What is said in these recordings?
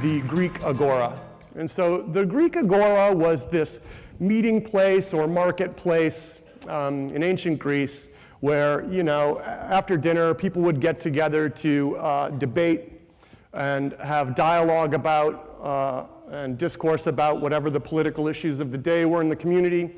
the Greek agora. And so the Greek agora was this meeting place or marketplace in ancient Greece where, you know, after dinner, people would get together to debate and have dialogue about and discourse about whatever the political issues of the day were in the community,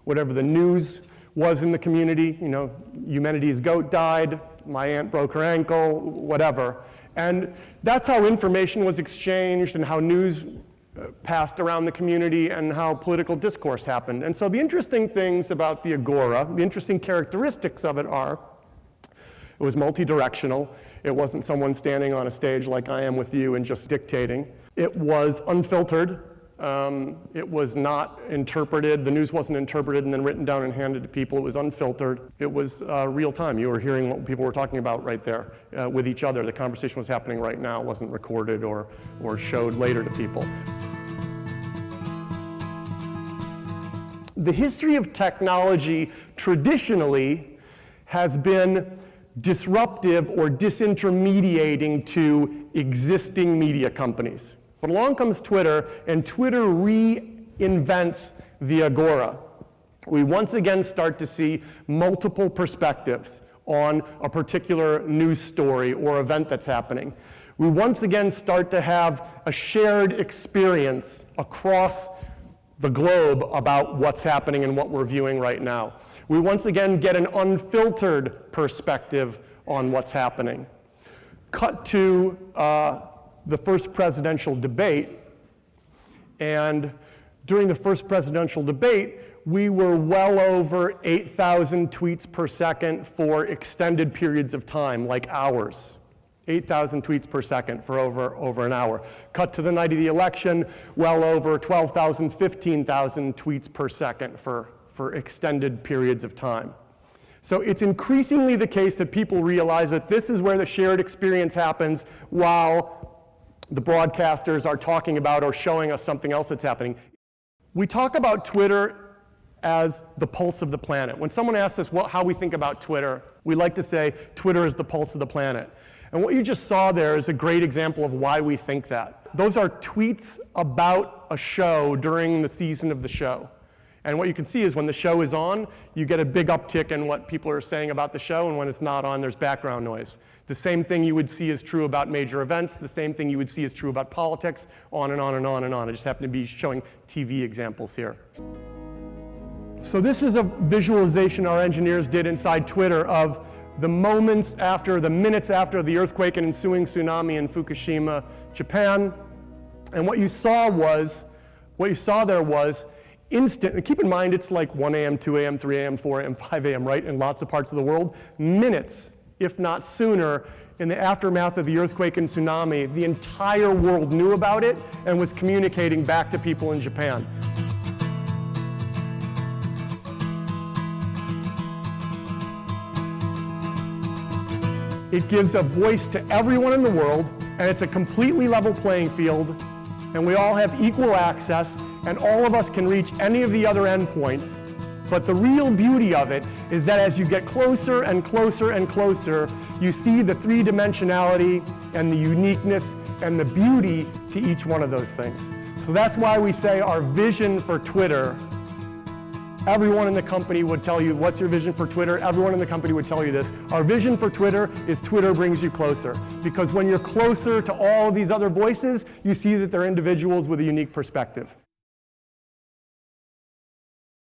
whatever the news was in the community. You know, Eumenides' goat died, my aunt broke her ankle, whatever. And that's how information was exchanged and how news passed around the community and how political discourse happened. And so the interesting things about the agora, the interesting characteristics of it are, it was multi-directional. It wasn't someone standing on a stage like I am with you and just dictating. It was unfiltered. It was not interpreted. The news wasn't interpreted and then written down and handed to people. It was unfiltered. It was real time. You were hearing what people were talking about right there with each other. The conversation was happening right now. It wasn't recorded or showed later to people. The history of technology traditionally has been disruptive or disintermediating to existing media companies. But along comes Twitter, and Twitter reinvents the agora. We once again start to see multiple perspectives on a particular news story or event that's happening. We once again start to have a shared experience across the globe about what's happening and what we're viewing right now. We once again get an unfiltered perspective on what's happening. Cut to the first presidential debate, and during the first presidential debate, we were well over 8,000 tweets per second for extended periods of time, like hours. 8,000 tweets per second for over an hour. Cut to the night of the election, well over 12,000, 15,000 tweets per second for extended periods of time. So it's increasingly the case that people realize that this is where the shared experience happens while the broadcasters are talking about or showing us something else that's happening. We talk about Twitter as the pulse of the planet. When someone asks us how we think about Twitter, we like to say Twitter is the pulse of the planet. And what you just saw there is a great example of why we think that. Those are tweets about a show during the season of the show. And what you can see is when the show is on, you get a big uptick in what people are saying about the show, and when it's not on, there's background noise. The same thing you would see is true about major events, the same thing you would see is true about politics, on and on and on and on. I just happen to be showing TV examples here. So this is a visualization our engineers did inside Twitter of the minutes after the earthquake and ensuing tsunami in Fukushima, Japan. And what you saw there was instant, and keep in mind it's like 1 a.m., 2 a.m., 3 a.m., 4 a.m., 5 a.m., right, in lots of parts of the world. Minutes, if not sooner, in the aftermath of the earthquake and tsunami, the entire world knew about it and was communicating back to people in Japan. It gives a voice to everyone in the world, and it's a completely level playing field, and we all have equal access, and all of us can reach any of the other endpoints. But the real beauty of it is that as you get closer and closer and closer, you see the three-dimensionality and the uniqueness and the beauty to each one of those things. So that's why we say our vision for Twitter, everyone in the company would tell you, what's your vision for Twitter? Everyone in the company would tell you this. Our vision for Twitter is Twitter brings you closer. Because when you're closer to all these other voices, you see that they're individuals with a unique perspective.